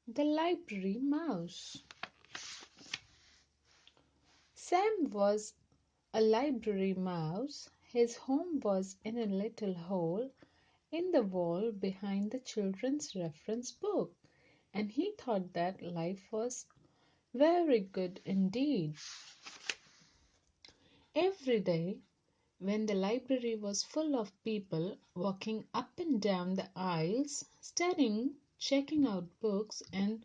The Library Mouse. Sam was a library mouse. His home was in a little hole in the wall behind the children's reference book, and he thought that life was very good indeed. Every day, when the library was full of people walking up and down the aisles, studying, checking out books, and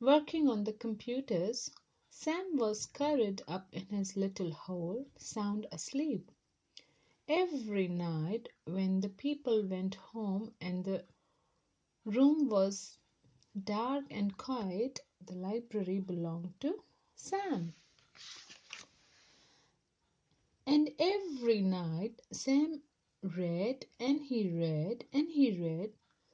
working on the computers, Sam was curled up in his little hole, sound asleep. Every night, when the people went home and the room was dark and quiet, the library belonged to Sam. And every night Sam read and he read and he read.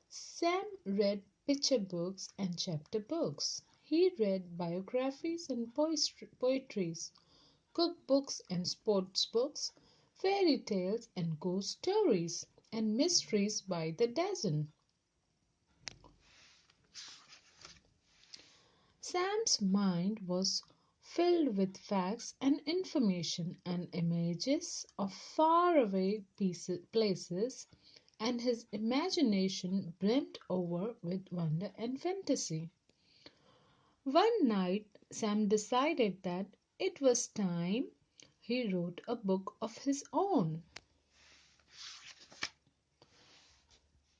Sam read picture books and chapter books. He read biographies and poetries, cookbooks and sports books, fairy tales and ghost stories, and mysteries by the dozen. Sam's mind was filled with facts and information and images of faraway places, and his imagination brimmed over with wonder and fantasy. One night, Sam decided that it was time he wrote a book of his own.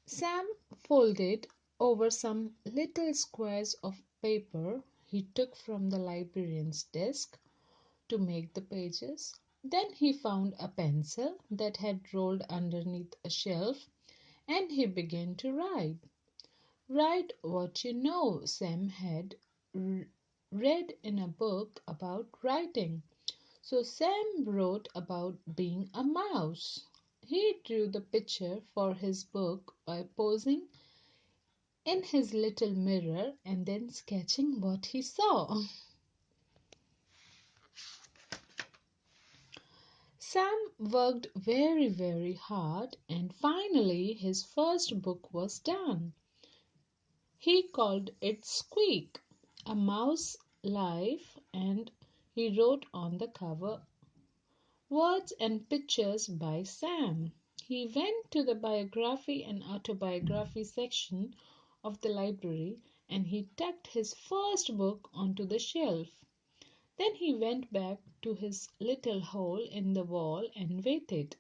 Sam folded over some little squares of paper he took from the librarian's desk to make the pages. Then he found a pencil that had rolled underneath a shelf and he began to write. Write what you know, Sam had read in a book about writing. So Sam wrote about being a mouse. He drew the picture for his book by posing in his little mirror and then sketching what he saw. Sam worked very hard and finally his first book was done. He called it Squeak, a mouse life, and he wrote on the cover words and pictures by Sam. He went to the biography and autobiography section of the library and he tucked his first book onto the shelf. Then he went back to his little hole in the wall and waited.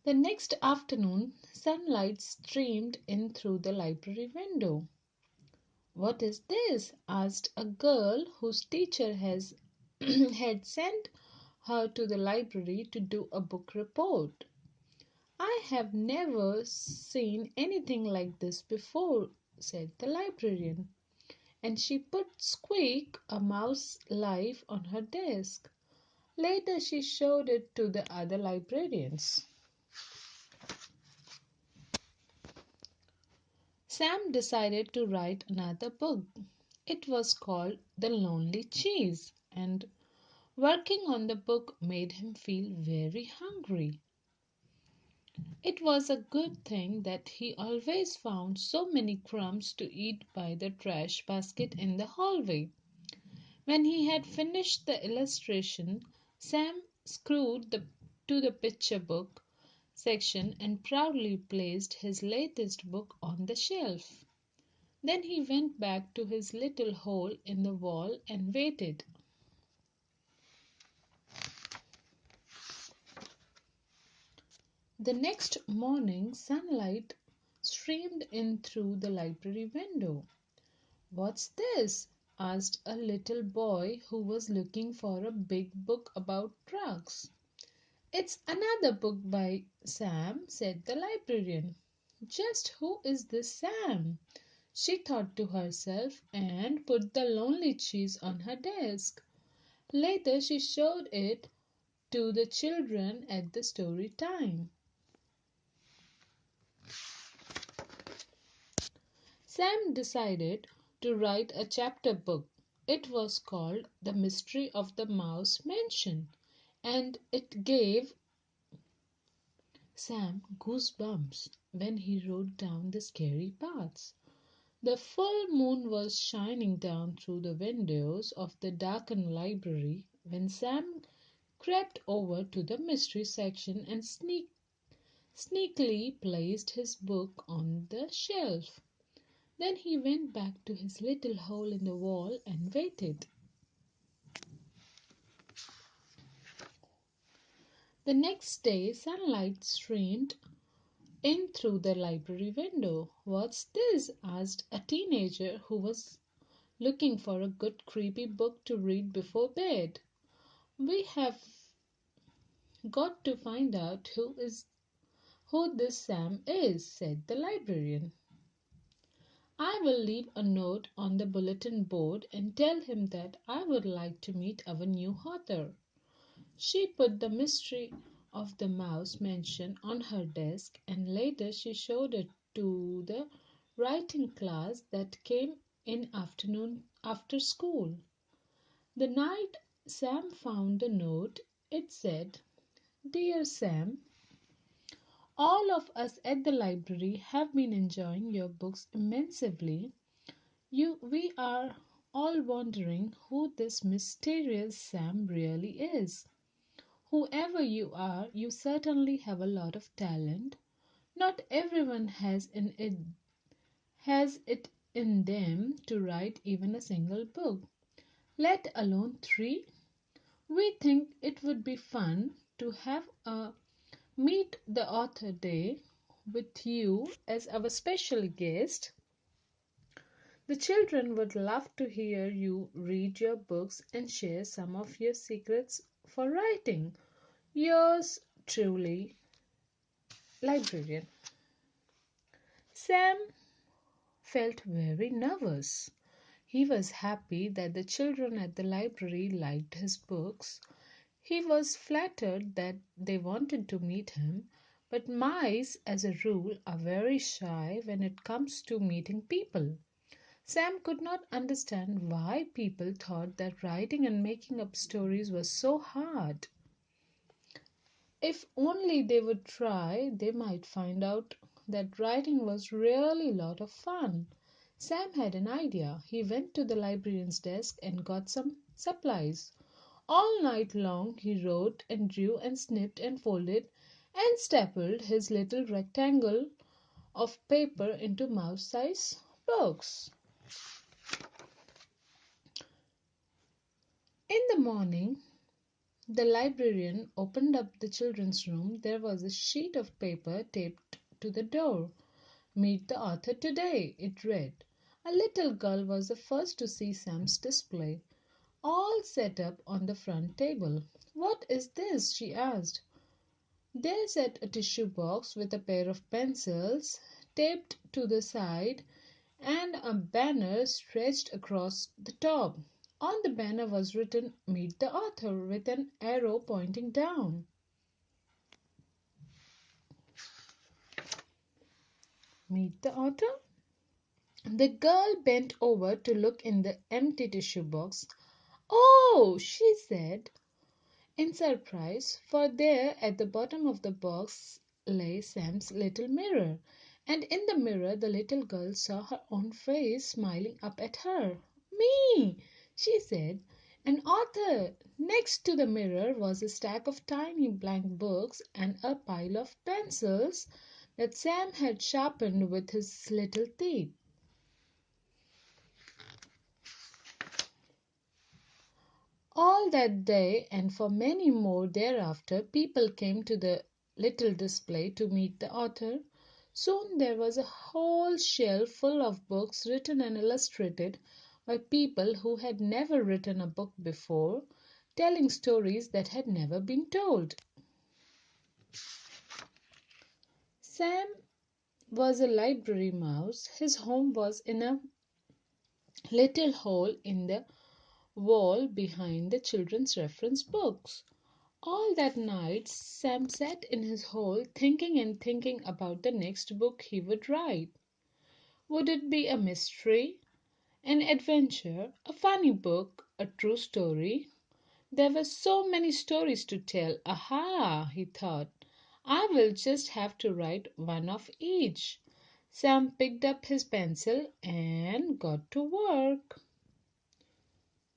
The next afternoon, sunlight streamed in through the library window. "What is this?" asked a girl whose teacher had sent her to the library to do a book report. "I have never seen anything like this before," said the librarian, and she put Squeak, a mouse life, on her desk. Later she showed it to the other librarians. Sam decided to write another book. It was called The Lonely Cheese, and working on the book made him feel very hungry. It was a good thing that he always found so many crumbs to eat by the trash basket in the hallway. When he had finished the illustration, Sam screwed to the picture book section and proudly placed his latest book on the shelf. Then he went back to his little hole in the wall and waited. The next morning sunlight streamed in through the library window. "What's this?" asked a little boy who was looking for a big book about trucks. "It's another book by Sam," said the librarian. "Just who is this Sam?" she thought to herself and put The Lonely Cheese on her desk. Later she showed it to the children at the story time. Sam decided to write a chapter book. It was called The Mystery of the Mouse Mansion, and it gave Sam goosebumps when he wrote down the scary parts. The full moon was shining down through the windows of the darkened library when Sam crept over to the mystery section and sneakily placed his book on the shelf. Then he went back to his little hole in the wall and waited. The next day, sunlight streamed in through the library window. "What's this?" asked a teenager who was looking for a good creepy book to read before bed. "We have got to find out who this Sam is," said the librarian. "I will leave a note on the bulletin board and tell him that I would like to meet our new author." She put the Mystery of the Mouse mansion on her desk, and later she showed it to the writing class that came in afternoon after school. The night Sam found the note, it said, "Dear Sam, all of us at the library have been enjoying your books immensely. We are all wondering who this mysterious Sam really is. Whoever you are, you certainly have a lot of talent. Not everyone has it in them to write even a single book, let alone three. We think it would be fun to have a Meet the Author Day with you as our special guest. The children would love to hear you read your books and share some of your secrets for writing. Yours truly, Librarian." Sam felt very nervous. He was happy that the children at the library liked his books. He was flattered that they wanted to meet him, but mice, as a rule, are very shy when it comes to meeting people. Sam could not understand why people thought that writing and making up stories was so hard. If only they would try, they might find out that writing was really a lot of fun. Sam had an idea. He went to the librarian's desk and got some supplies. All night long he wrote and drew and snipped and folded and stapled his little rectangle of paper into mouse-sized books. In the morning, the librarian opened up the children's room. There was a sheet of paper taped to the door. "Meet the author today," it read. A little girl was the first to see Sam's display, all set up on the front table. "What is this?" she asked. There sat a tissue box with a pair of pencils taped to the side and a banner stretched across the top. On the banner was written "Meet the Author" with an arrow pointing down. Meet the author? The girl bent over to look in the empty tissue box. "Oh!" she said in surprise, for there at the bottom of the box lay Sam's little mirror, and in the mirror the little girl saw her own face smiling up at her. "Me!" she said. An author! Next to the mirror was a stack of tiny blank books and a pile of pencils that Sam had sharpened with his little teeth. All that day and for many more thereafter, people came to the little display to meet the author. Soon there was a whole shelf full of books written and illustrated by people who had never written a book before, telling stories that had never been told. Sam was a library mouse. His home was in a little hole in the wall behind the children's reference books. All that night Sam sat in his hole thinking and thinking about the next book he would write. Would it be a mystery, an adventure, a funny book, a true story? There were so many stories to tell. "Aha!" he thought. I will just have to write one of each. Sam picked up his pencil and got to work.